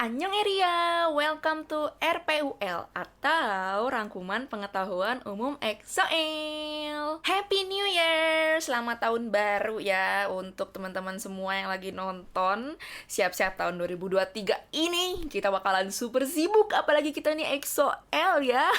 Annyeong Eria, welcome to RPUL atau Rangkuman Pengetahuan Umum EXO-L. Happy New Year, selamat tahun baru ya untuk teman-teman semua yang lagi nonton. Siap-siap tahun 2023 ini kita bakalan super sibuk, apalagi kita nih EXO-L ya.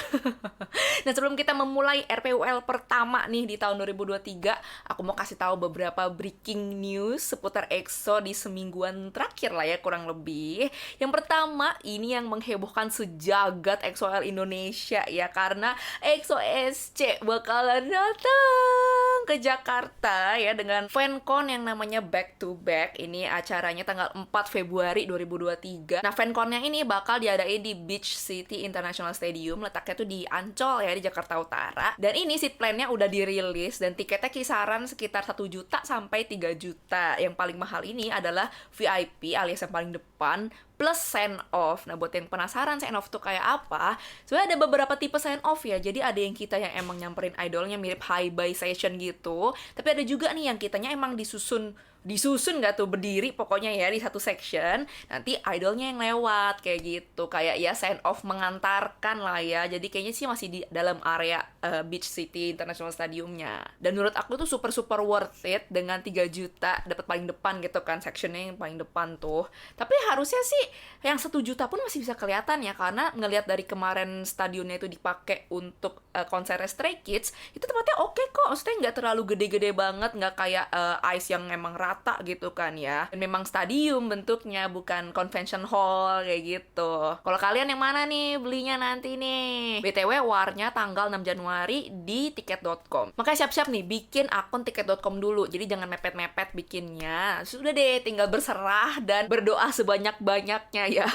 Nah, sebelum kita memulai RPUL pertama nih di tahun 2023, aku mau kasih tahu beberapa breaking news seputar EXO di semingguan terakhir lah ya, kurang lebih. Yang pertama, ini yang menghebohkan sejagat EXO-L Indonesia ya, karena EXO SC bakalan datang ke Jakarta ya dengan fancon yang namanya Back to Back. Ini acaranya tanggal 4 Februari 2023. Nah, fanconnya ini bakal diadain di Beach City International Stadium, letaknya tuh di Ancol ya, di Jakarta Utara. Dan ini seat plan-nya udah dirilis dan tiketnya kisaran sekitar 1 juta sampai 3 juta. Yang paling mahal ini adalah VIP alias yang paling depan plus send off. Nah, buat yang penasaran send off tuh kayak apa, sebenarnya ada beberapa tipe send off ya. Jadi ada yang kita yang emang nyamperin idolnya mirip high bye session gitu, tapi ada juga nih yang kitanya emang disusun nggak tuh, berdiri pokoknya ya di satu section, nanti idolnya yang lewat kayak gitu, kayak ya send off mengantarkan lah ya. Jadi kayaknya sih masih di dalam area Beach City International Stadiumnya. Dan menurut aku tuh super worth it dengan 3 juta dapat paling depan gitu kan, sectionnya yang paling depan tuh. Tapi harusnya sih yang 1 juta pun masih bisa kelihatan ya, karena ngelihat dari kemarin stadionnya itu dipakai untuk konser Stray Kids, itu tempatnya oke kok, maksudnya nggak terlalu gede-gede banget, nggak kayak ICE yang emang rata gitu kan ya. Dan memang stadium bentuknya, bukan convention hall kayak gitu. Kalau kalian yang mana nih belinya nanti nih? BTW warnya tanggal 6 Januari di tiket.com. Makanya siap-siap nih bikin akun tiket.com dulu. Jadi jangan mepet-mepet bikinnya. Sudah deh, tinggal berserah dan berdoa sebanyak-banyaknya ya.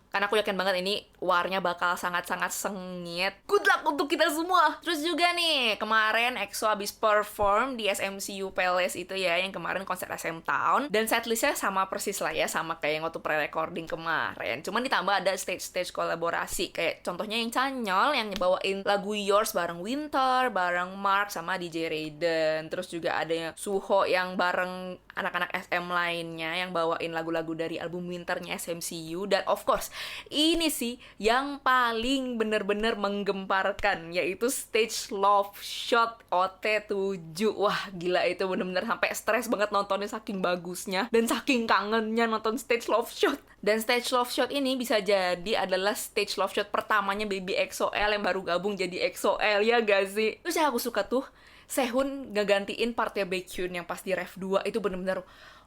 Karena aku yakin banget ini warnya bakal sangat-sangat sengit. Good luck untuk kita semua. Terus juga nih, kemarin EXO habis perform di SMCU Palace itu ya, yang kemarin konser SM Town. Dan setlistnya sama persis lah ya, sama kayak yang waktu pre-recording kemarin. Cuman ditambah ada stage-stage kolaborasi. Kayak contohnya yang Chanyeol yang ngebawain lagu Yours bareng Winter, bareng Mark sama DJ Raiden. Terus juga ada yang Suho yang bareng anak-anak SM lainnya yang bawain lagu-lagu dari album Winternya SMCU. Dan of course, ini sih yang paling bener-bener menggemparkan, yaitu stage love shot OT7. Wah, gila, itu bener-bener sampai stres banget nontonnya saking bagusnya dan saking kangennya nonton stage love shot. Dan stage love shot ini bisa jadi adalah stage love shot pertamanya baby EXO-L yang baru gabung jadi EXO-L, ya gak sih? Terus yang aku suka tuh, Sehun ngegantiin partnya Baekhyun yang pas di Ref 2 itu bener-bener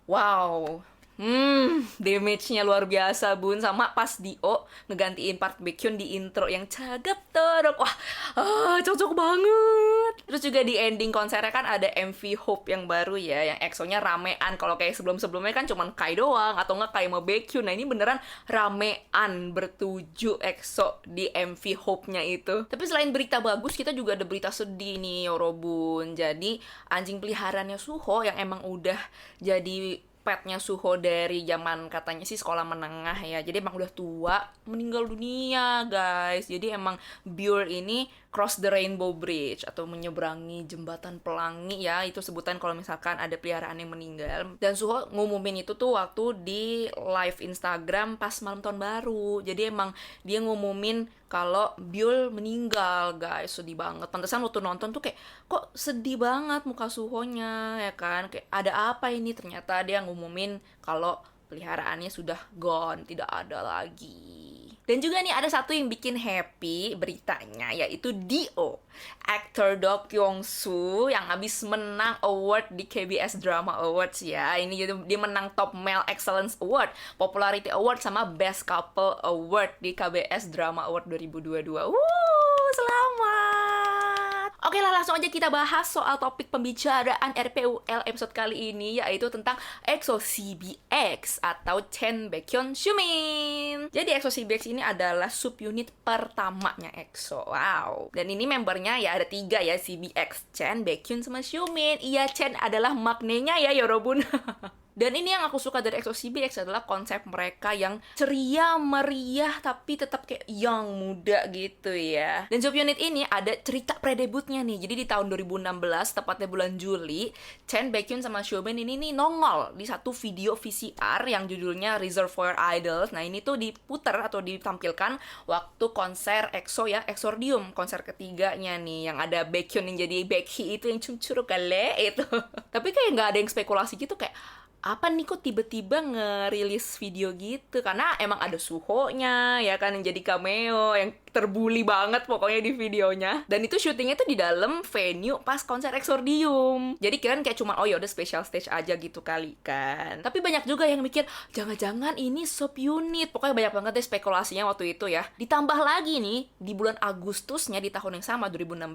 wow. Damage-nya luar biasa bun. Sama pas Dio ngegantiin part Baekhyun di intro yang cagap teruk. Wah, cocok banget. Terus juga di ending konsernya kan ada MV Hope yang baru ya, yang EXO-nya ramean. Kalau kayak sebelum-sebelumnya kan cuman Kai doang atau nggak Kai sama Baekhyun. Nah, ini beneran ramean bertuju EXO di MV Hope-nya itu. Tapi selain berita bagus, kita juga ada berita sedih nih, Yorobun. Jadi anjing peliharaannya Suho yang emang udah jadi petnya Suho dari zaman katanya sih sekolah menengah ya, jadi emang udah tua, meninggal dunia guys. Jadi emang Bure ini cross the rainbow bridge atau menyeberangi jembatan pelangi ya, itu sebutan kalau misalkan ada peliharaan yang meninggal. Dan Suho ngumumin itu tuh waktu di live Instagram pas malam tahun baru. Jadi emang dia ngumumin kalau Bure meninggal guys, sedih banget. Pantesan waktu nonton tuh kayak kok sedih banget muka Suhonya ya kan, kayak ada apa ini. Ternyata dia ngumumin kalau peliharaannya sudah gone, tidak ada lagi. Dan juga nih ada satu yang bikin happy beritanya, yaitu Dio, aktor Do Kyung-soo yang habis menang award di KBS Drama Awards ya. Ini dia menang Top Male Excellence Award, Popularity Award, sama Best Couple Award di KBS Drama Award 2022. Selamat! Oke lah, langsung aja kita bahas soal topik pembicaraan RPUL episode kali ini, yaitu tentang EXO CBX atau Chen Baekhyun Xiumin. Jadi EXO CBX ini adalah subunit pertamanya EXO. Wow. Dan ini membernya ya ada 3 ya, CBX, Chen, Baekhyun, sama Xiumin. Iya, Chen adalah maknanya ya, Yorobun. Dan ini yang aku suka dari EXO CBX adalah konsep mereka yang ceria, meriah, tapi tetap kayak young, muda gitu ya. Dan subunit ini ada cerita predebutnya nih. Jadi di tahun 2016, tepatnya bulan Juli, Chen, Baekhyun, sama Xiaomin ini nih nongol di satu video VCR yang judulnya Reservoir Idols. Nah ini tuh diputar atau ditampilkan waktu konser EXO ya, Exordium, konser ketiganya nih, yang ada Baekhyun yang jadi Baekhy itu yang cuncuru kale itu. Tapi kayak nggak ada yang spekulasi gitu, kayak apa nih kok tiba-tiba ngerilis video gitu, karena emang ada Suho-nya ya kan yang jadi cameo, yang terbully banget pokoknya di videonya. Dan itu syutingnya tuh di dalam venue pas konser Exordium. Jadi kirain kayak cuma oh ya udah special stage aja gitu kali kan. Tapi banyak juga yang mikir jangan-jangan ini subunit. Pokoknya banyak banget deh spekulasinya waktu itu ya. Ditambah lagi nih di bulan Agustusnya di tahun yang sama 2016,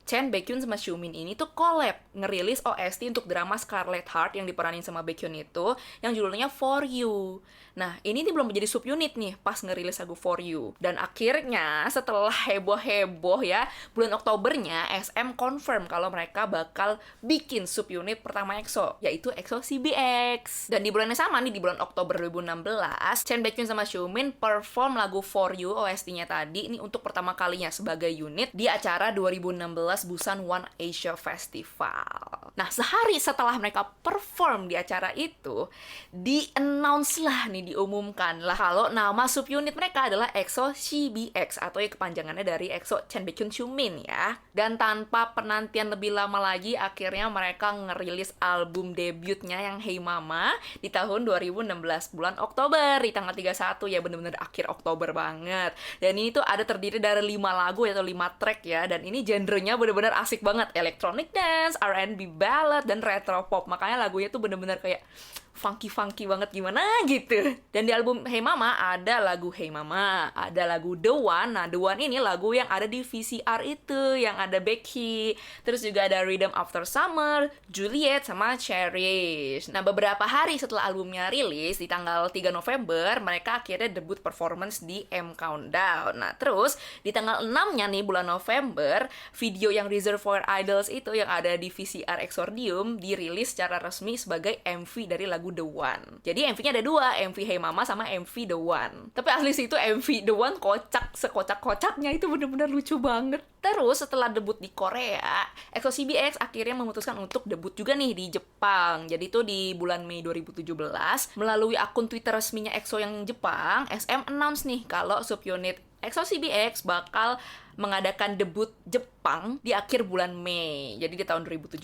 Chen, Baekhyun, sama Xiaomin ini tuh collab ngerilis OST untuk drama Scarlet Heart yang diperanin sama Baekhyun itu, yang judulnya For You. Nah, ini nih belum menjadi subunit nih pas ngerilis lagu For You. Dan akhirnya setelah heboh-heboh ya, bulan Oktobernya SM confirm kalau mereka bakal bikin subunit pertama EXO, yaitu EXO CBX. Dan di bulan yang sama nih, di bulan Oktober 2016, Chen, Baekhyun, sama Xiaomin perform lagu For You OST-nya tadi ini untuk pertama kalinya sebagai unit di acara 2016 Busan One Asia Festival. Nah, sehari setelah mereka perform di acara itu, di-announce lah nih, diumumkan lah kalau nama subunit mereka adalah EXO CBX atau ya kepanjangannya dari EXO Chen, Baekhyun, Xiaomin ya. Dan tanpa penantian lebih lama lagi, akhirnya mereka ngerilis album debutnya yang Hey Mama di tahun 2016 bulan Oktober, di tanggal 31 ya, bener-bener akhir Oktober banget. Dan ini tuh ada terdiri dari 5 lagu atau 5 track ya, dan ini genrenya bener-bener asik banget, electronic dance, R&B ballad, dan retro pop. Makanya lagunya tuh bener-bener kayak funky banget gimana gitu. Dan di album Hey Mama ada lagu Hey Mama, ada lagu The One. Nah, The One ini lagu yang ada di VCR itu, yang ada Baekhy. Terus juga ada Rhythm After Summer, Juliet, sama Cherish. Nah, beberapa hari setelah albumnya rilis, di tanggal 3 November, mereka akhirnya debut performance di M Countdown. Nah, terus di tanggal 6-nya nih, bulan November, video yang Reservoir Idols itu yang ada di VCR Exordium dirilis secara resmi sebagai MV dari lagu The One. Jadi MV-nya ada 2, MV Hey Mama sama MV The One. Tapi asli sih itu MV The One kocak, sekocak-kocaknya, itu bener-bener lucu banget. Terus setelah debut di Korea, EXO CBX akhirnya memutuskan untuk debut juga nih di Jepang. Jadi itu di bulan Mei 2017, melalui akun Twitter resminya EXO yang Jepang, SM announce nih kalau subunit EXO CBX bakal mengadakan debut Jepang di akhir bulan Mei. Jadi di tahun 2017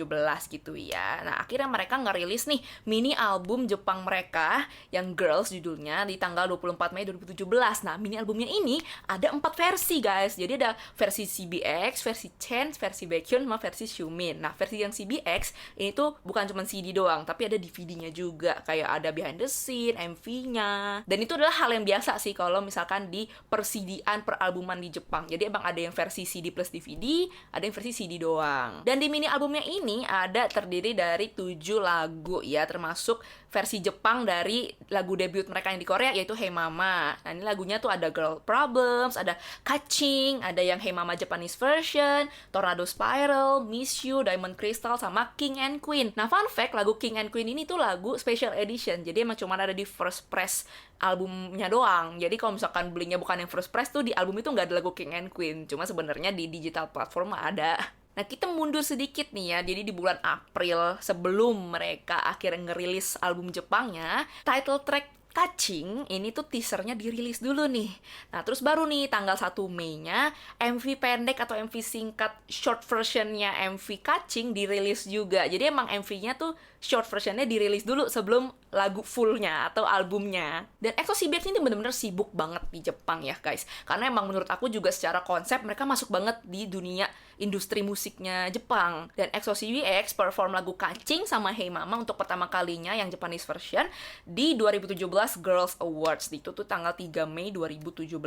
gitu ya. Nah, akhirnya mereka ngerilis nih mini album Jepang mereka yang Girls judulnya di tanggal 24 Mei 2017. Nah, mini albumnya ini ada 4 versi, guys. Jadi ada versi CBX, versi Chen, versi Baekhyun, sama versi Xiaomin. Nah, versi yang CBX ini tuh bukan cuma CD doang, tapi ada DVD-nya juga. Kayak ada behind the scene, MV-nya. Dan itu adalah hal yang biasa sih kalau misalkan di per-CD-an, per-albuman di Jepang. Jadi emang ada yang versi CD plus DVD, ada yang versi CD doang. Dan di mini albumnya ini ada terdiri dari 7 lagu ya, termasuk versi Jepang dari lagu debut mereka yang di Korea, yaitu Hey Mama. Nah, ini lagunya tuh ada Girl Problems, ada Catching, ada yang Hey Mama Japanese version, Tornado Spiral, Miss You, Diamond Crystal, sama King and Queen. Nah, fun fact, lagu King and Queen ini tuh lagu special edition, jadi emang cuma ada di first press albumnya doang. Jadi kalau misalkan belinya bukan yang first press tuh, di album itu nggak ada lagu King and Queen, cuma sebenarnya di digital platform ada. Nah, kita mundur sedikit nih ya. Jadi di bulan April sebelum mereka akhirnya ngerilis album Jepangnya, title track Catching ini tuh teasernya dirilis dulu nih. Nah, terus baru nih tanggal 1 Mei-nya MV pendek atau MV singkat short versionnya MV Catching dirilis juga. Jadi emang MV-nya tuh short versionnya dirilis dulu sebelum lagu fullnya atau albumnya. Dan EXO CBX ini bener-bener sibuk banget di Jepang ya guys. Karena emang menurut aku juga secara konsep mereka masuk banget di dunia industri musiknya Jepang. Dan EXO CBX perform lagu Catching sama Hey Mama untuk pertama kalinya yang Japanese version di 2017 Girls Awards. Itu tuh tanggal 3 Mei 2017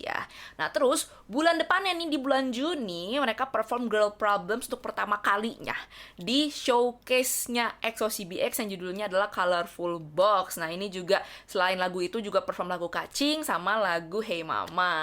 ya. Nah, terus bulan depannya nih di bulan Juni mereka perform Girl Problems untuk pertama kalinya di showcase-nya EXO CBX yang judulnya adalah Colorful Box. Nah, ini juga selain lagu itu juga perform lagu Catching sama lagu Hey Mama.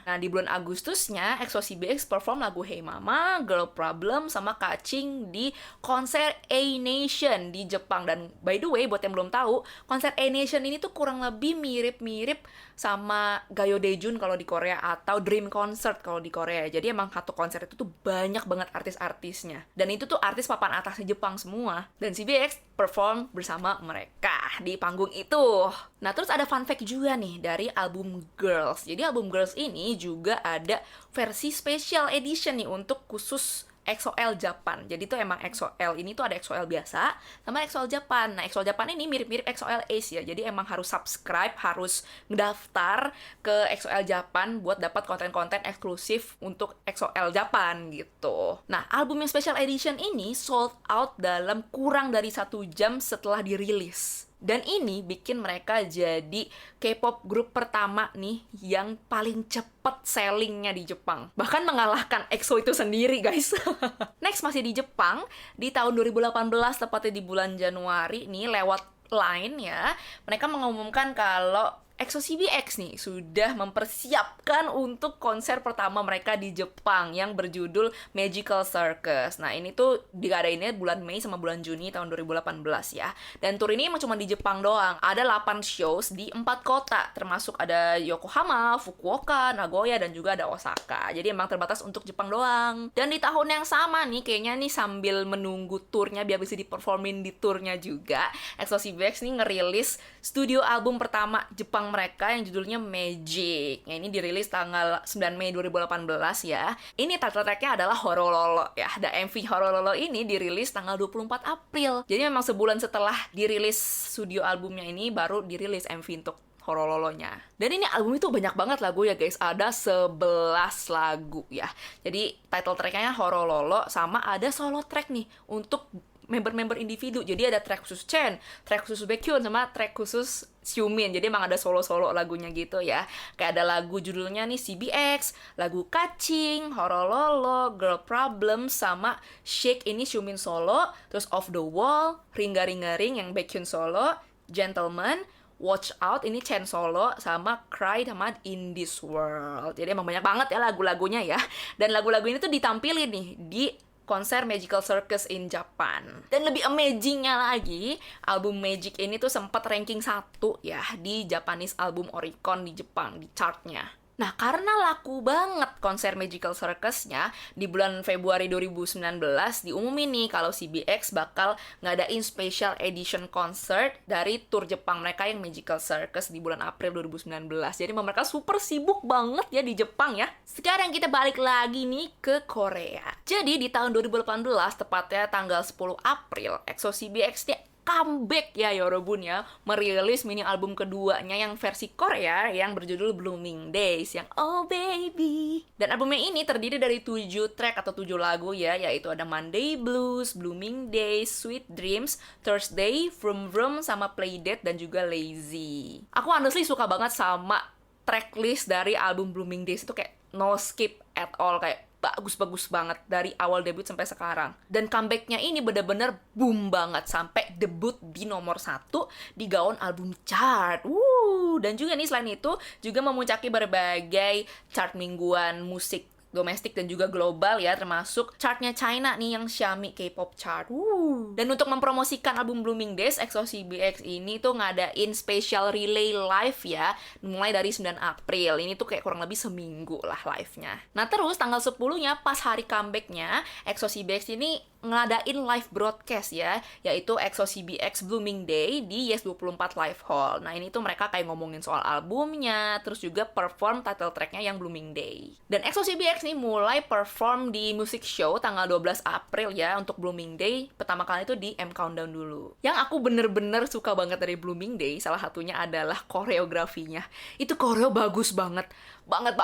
Nah, di bulan Agustusnya EXO CBX perform lagu Hey Mama sama Girl Problem sama Kaching di konser A-Nation di Jepang. Dan by the way, buat yang belum tahu, konser A-Nation ini tuh kurang lebih mirip-mirip sama Gayo Daejun kalau di Korea atau Dream Concert kalau di Korea. Jadi emang satu konser itu tuh banyak banget artis-artisnya. Dan itu tuh artis papan atasnya Jepang semua. Dan CBX perform bersama mereka di panggung itu. Nah, terus ada fun fact juga nih dari album Girls. Jadi album Girls ini juga ada versi special edition nih untuk khusus EXO-L Japan. Jadi tuh emang EXO-L ini tuh ada EXO-L biasa sama EXO-L Japan. Nah, EXO-L Japan ini mirip-mirip EXO-L Ace ya. Jadi emang harus subscribe, harus ngedaftar ke EXO-L Japan buat dapat konten-konten eksklusif untuk EXO-L Japan gitu. Nah, album yang special edition ini sold out dalam kurang dari 1 jam setelah dirilis. Dan ini bikin mereka jadi K-pop grup pertama nih yang paling cepet sellingnya di Jepang. Bahkan mengalahkan EXO itu sendiri, guys. Next, masih di Jepang. Di tahun 2018, tepatnya di bulan Januari nih, lewat Line ya, mereka mengumumkan kalau EXO CBX nih sudah mempersiapkan untuk konser pertama mereka di Jepang yang berjudul Magical Circus. Nah, ini tuh diadainnya bulan Mei sama bulan Juni tahun 2018 ya. Dan tour ini emang cuma di Jepang doang. Ada 8 shows di 4 kota, termasuk ada Yokohama, Fukuoka, Nagoya, dan juga ada Osaka. Jadi emang terbatas untuk Jepang doang. Dan di tahun yang sama nih, kayaknya nih sambil menunggu turnya biar bisa diperformin di turnya juga, EXO CBX nih ngerilis studio album pertama Jepang mereka yang judulnya Magic. Ini dirilis tanggal 9 Mei 2018 ya. Ini title tracknya adalah Horololo ya. Dan MV Horololo ini dirilis tanggal 24 April. Jadi memang sebulan setelah dirilis studio albumnya ini baru dirilis MV untuk Horololonya. Dan ini album itu banyak banget lagu ya guys. Ada 11 lagu ya. Jadi title tracknya Horololo sama ada solo track nih untuk member-member individu. Jadi ada track khusus Chen, track khusus Baekhyun, sama track khusus Xiumin. Jadi emang ada solo-solo lagunya gitu ya. Kayak ada lagu judulnya nih CBX, lagu Kaching, Horololo, Girl Problem, sama Shake ini Xiumin solo, terus Off the Wall, Ringa-Ringa-Ring yang Baekhyun solo, Gentleman, Watch Out ini Chen solo, sama Cry sama In This World. Jadi emang banyak banget ya lagu-lagunya ya. Dan lagu-lagu ini tuh ditampilin nih di konser Magical Circus in Japan. Dan lebih amazingnya lagi, album Magic ini tuh sempat ranking 1 ya di Japanese Album Oricon di Jepang, di chartnya. Nah, karena laku banget konser Magical Circus-nya, di bulan Februari 2019 diumumin nih kalau CBX bakal ngadain special edition concert dari tour Jepang mereka yang Magical Circus di bulan April 2019. Jadi mereka super sibuk banget ya di Jepang ya. Sekarang kita balik lagi nih ke Korea. Jadi di tahun 2018, tepatnya tanggal 10 April, EXO CBX nya comeback ya Yorobun ya, merilis mini album keduanya yang versi Korea yang berjudul Blooming Days yang Oh Baby. Dan albumnya ini terdiri dari 7 track atau 7 lagu ya, yaitu ada Monday Blues, Blooming Days, Sweet Dreams, Thursday, Vroom Vroom, sama Playdate, dan juga Lazy. Aku honestly suka banget sama tracklist dari album Blooming Days, itu kayak no skip at all, kayak bagus-bagus banget dari awal debut sampai sekarang. Dan comeback-nya ini bener-bener boom banget sampai debut di nomor 1 di gaon album chart. Dan juga nih selain itu juga memuncaki berbagai chart mingguan musik domestik dan juga global ya, termasuk chartnya China nih yang Xiaomi K-pop chart. Dan untuk mempromosikan album Blooming Days, EXO CBX ini tuh ngadain special relay live ya, mulai dari 9 April. Ini tuh kayak kurang lebih seminggu lah live-nya. Nah terus tanggal 10-nya pas hari comeback-nya, EXO CBX ini ngadain live broadcast ya, yaitu EXO CBX Blooming Day di Yes24 Live Hall. Nah ini tuh mereka kayak ngomongin soal albumnya, terus juga perform title tracknya yang Blooming Day. Dan EXO CBX nih mulai perform di music show tanggal 12 April ya untuk Blooming Day. Pertama kali itu di M Countdown dulu. Yang aku bener-bener suka banget dari Blooming Day, salah satunya adalah koreografinya. Itu koreo bagus banget. Banget,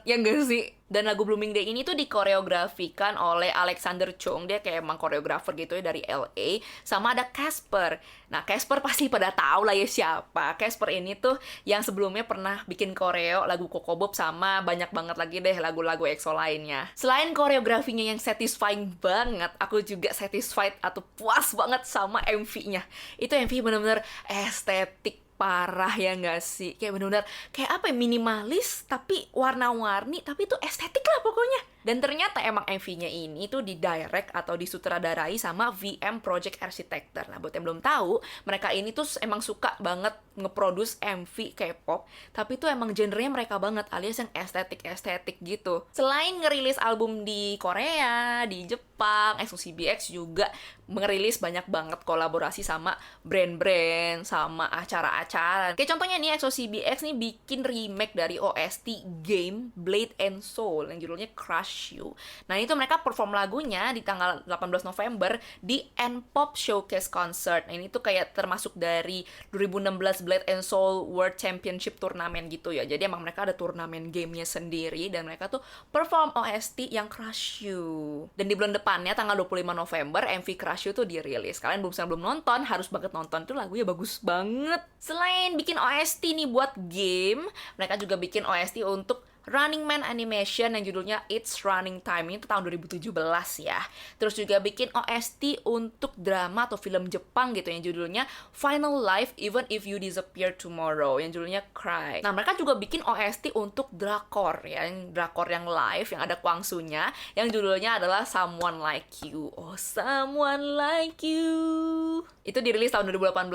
ya nggak sih? Dan lagu Blooming Day ini tuh dikoreografikan oleh Alexander Chung. Dia kayak emang koreografer gitu ya dari LA. Sama ada Casper. Nah, Casper pasti pada tahu lah ya siapa. Casper ini tuh yang sebelumnya pernah bikin koreo lagu Kokobob sama banyak banget lagi deh lagu-lagu EXO lainnya. Selain koreografinya yang satisfying banget, aku juga satisfied atau puas banget sama MV-nya. Itu MV bener-bener estetik parah ya nggak sih? Kayak bener-bener kayak apa ya, minimalis tapi warna-warni tapi itu estetik lah pokoknya. Dan ternyata emang MV-nya ini tuh didirect atau disutradarai sama VM Project Architecture. Nah, buat yang belum tahu, mereka ini tuh emang suka banget nge-produce MV K-pop, tapi tuh emang genrenya mereka banget, alias yang estetik-estetik gitu. Selain ngerilis album di Korea, di Jepang, EXO-CBX juga merilis banyak banget kolaborasi sama brand-brand, sama acara-acara. Kayak contohnya nih, EXO-CBX nih bikin remake dari OST game Blade and Soul yang judulnya Crush You. Nah, itu mereka perform lagunya di tanggal 18 November di N-Pop Showcase Concert. Nah, ini tuh kayak termasuk dari 2016 Blade and Soul World Championship Turnamen gitu ya. Jadi emang mereka ada turnamen gamenya sendiri dan mereka tuh perform OST yang Crush You. Dan di bulan depannya tanggal 25 November MV Crush You tuh dirilis. Kalian belum nonton, harus banget nonton, tuh lagunya bagus banget. Selain bikin OST nih buat game, mereka juga bikin OST untuk Running Man Animation yang judulnya It's Running Time, ini tahun 2017 ya. Terus juga bikin OST untuk drama atau film Jepang gitu yang judulnya Final Life Even If You Disappear Tomorrow yang judulnya Cry. Nah, mereka juga bikin OST untuk drakor ya, yang drakor yang live yang ada Kwang Soo-nya yang judulnya adalah Someone Like You. Oh, Someone Like You. Itu dirilis tahun 2018,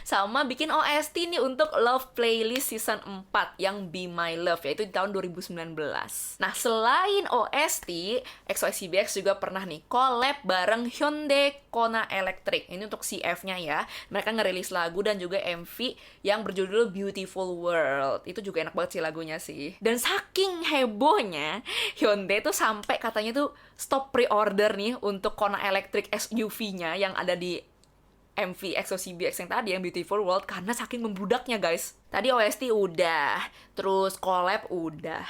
sama bikin OST nih untuk Love Playlist Season 4 yang Be My Love, yaitu di tahun 2019. Nah, selain OST, EXO-CBX juga pernah nih collab bareng Hyundai Kona Electric. Ini untuk CF-nya ya. Mereka ngerilis lagu dan juga MV yang berjudul Beautiful World. Itu juga enak banget sih lagunya sih. Dan saking hebohnya, Hyundai tuh sampai katanya tuh stop pre-order nih untuk Kona Electric SUV-nya yang ada di MV EXO-CBX yang tadi, yang Beautiful World, karena saking membludaknya guys. Tadi OST udah, terus collab udah.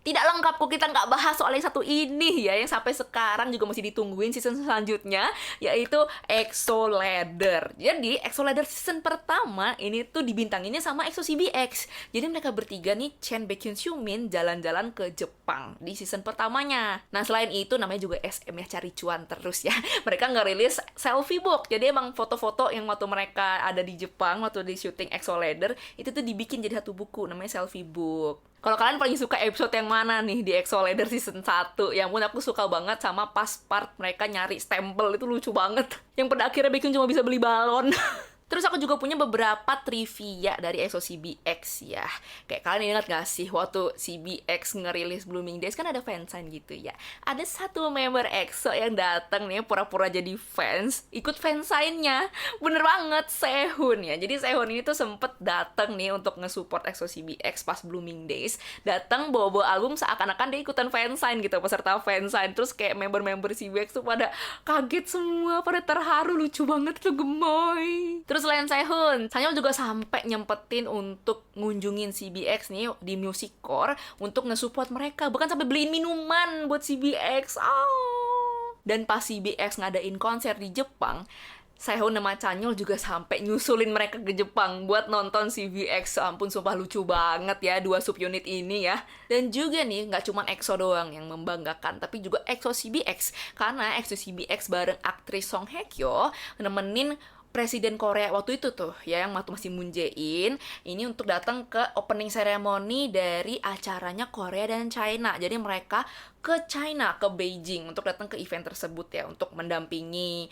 Tidak lengkap kok kita nggak bahas soal yang satu ini ya, yang sampai sekarang juga masih ditungguin season selanjutnya, yaitu EXO Ladder. Jadi EXO Ladder season pertama ini tuh dibintanginnya sama EXO-CBX. Jadi mereka bertiga nih, Chen, Baekhyun, Xiumin, jalan-jalan ke Jepang di season pertamanya. Nah, selain itu namanya juga SM ya, cari cuan terus ya. Mereka ngerilis selfie book. Jadi emang foto-foto yang waktu mereka ada di Jepang, waktu di syuting EXO Ladder, itu tuh dibikin jadi satu buku, namanya selfie book. Kalau kalian paling suka episode yang mana nih di EXO Ladder season 1? Yang pun aku suka banget sama pas part mereka nyari stempel, itu lucu banget. Yang pada akhirnya Baekhyun cuma bisa beli balon. Terus aku juga punya beberapa trivia dari EXO-CBX ya. Kayak kalian ingat gak sih waktu CBX ngerilis Blooming Days kan ada fansign gitu ya. Ada satu member EXO yang datang nih pura-pura jadi fans, ikut fansign-nya. Bener banget, Sehun ya. Jadi Sehun ini tuh sempet datang nih untuk nge-support EXO-CBX pas Blooming Days. Datang bawa-bawa album seakan-akan dia ikutan fansign gitu, peserta fansign. Terus kayak member-member CBX tuh pada kaget semua, pada terharu, lucu banget tuh, gemoy. Terus selain Sehun, Sanyol juga sampai nyempetin untuk ngunjungin CBX nih di Music Core untuk nge-support mereka. Bahkan sampai beliin minuman buat CBX. Oh. Dan pas CBX ngadain konser di Jepang, Sehun sama Chanyeol juga sampai nyusulin mereka ke Jepang buat nonton CBX. Ampun, sumpah lucu banget ya dua subunit ini ya. Dan juga nih, nggak cuma EXO doang yang membanggakan, tapi juga EXO CBX. Karena EXO CBX bareng aktris Song Hye Kyo nemenin Presiden Korea waktu itu tuh ya, yang waktu masih Moon Jae-in ini untuk datang ke opening ceremony dari acaranya Korea dan China. Jadi mereka ke China, ke Beijing untuk datang ke event tersebut ya, untuk mendampingi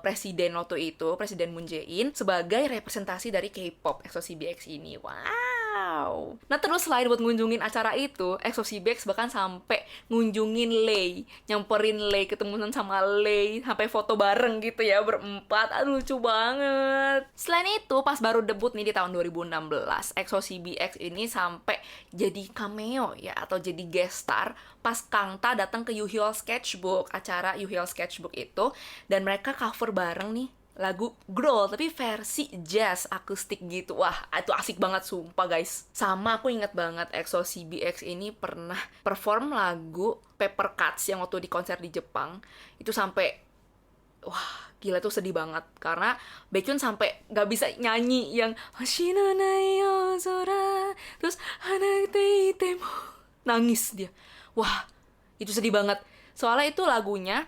presiden waktu itu, Presiden Moon Jae-in sebagai representasi dari K-pop EXO-CBX ini. Wow. Nah, terus selain buat ngunjungin acara itu, EXO-CBX bahkan sampai ngunjungin Lay, nyamperin Lay, ketemuan sama Lay, sampai foto bareng gitu ya, berempat. Aduh, lucu banget. Selain itu, pas baru debut nih di tahun 2016, EXO-CBX ini sampai jadi cameo ya, atau jadi guest star pas Kangta datang ke Yuhyul Sketchbook, acara Yuhyul Sketchbook itu, dan mereka cover bareng nih lagu Growl, tapi versi jazz akustik gitu. Wah, itu asik banget sumpah guys. Sama aku inget banget EXO-CBX ini pernah perform lagu Paper Cuts yang waktu di konser di Jepang. Itu sampai, wah gila tuh, sedih banget. Karena Baekhyun sampai gak bisa nyanyi yang Hoshino Nayo Zora, terus Hanate Itemo, nangis dia. Wah, itu sedih banget. Soalnya itu lagunya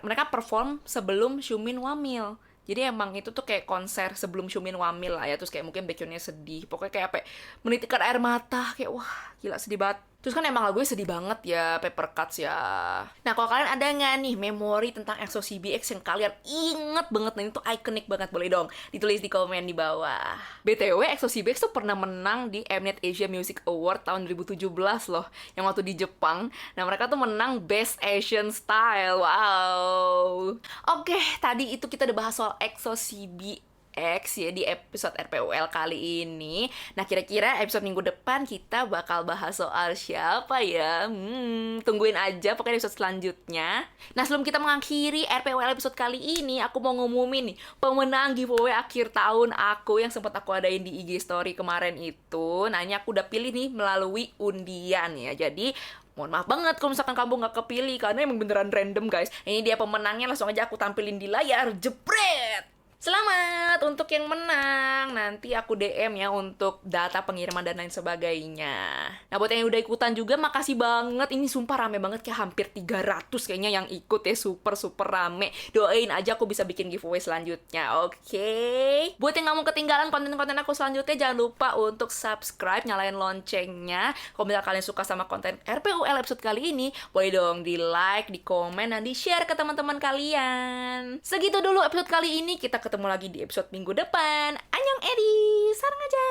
mereka perform sebelum Xiumin wamil. Jadi emang itu tuh kayak konser sebelum Xiumin wamil lah ya. Terus kayak mungkin Baekhyunnya sedih. Pokoknya kayak apa, menitikkan air mata. Kayak wah, gila sedih banget. Terus kan emang lagunya sedih banget ya, Paper Cuts ya. Nah, kalau kalian ada nggak nih memori tentang EXO CBX yang kalian inget banget, dan itu ikonik banget, boleh dong ditulis di komen di bawah. BTW, EXO CBX tuh pernah menang di Mnet Asia Music Award tahun 2017 loh, yang waktu di Jepang. Nah, mereka tuh menang Best Asian Style. Wow. Oke, tadi itu kita udah bahas soal EXO CBX ya di episode RPUL kali ini. Nah, kira-kira episode minggu depan kita bakal bahas soal siapa ya? Tungguin aja pokoknya episode selanjutnya. Nah, sebelum kita mengakhiri RPUL episode kali ini, aku mau ngumumin nih pemenang giveaway akhir tahun aku yang sempat aku adain di IG story kemarin itu. Nah, ini aku udah pilih nih melalui undian ya. Jadi mohon maaf banget kalau misalkan kamu nggak kepilih, karena emang beneran random guys. Ini dia pemenangnya, langsung aja aku tampilin di layar. Jepret! Selamat untuk yang menang. Nanti aku DM ya untuk data pengiriman dan lain sebagainya. Nah, buat yang udah ikutan juga, makasih banget. Ini sumpah rame banget, kayak hampir 300 kayaknya yang ikut ya. Super rame. Doain aja aku bisa bikin giveaway selanjutnya, oke? Buat yang nggak mau ketinggalan konten-konten aku selanjutnya, jangan lupa untuk subscribe, nyalain loncengnya. Kalau misalnya kalian suka sama konten RPUL episode kali ini, boleh dong di like, di komen, dan di share ke teman-teman kalian. Segitu dulu episode kali ini. Kita ketemu lagi di episode minggu depan. Annyeong Edi, sarang aja.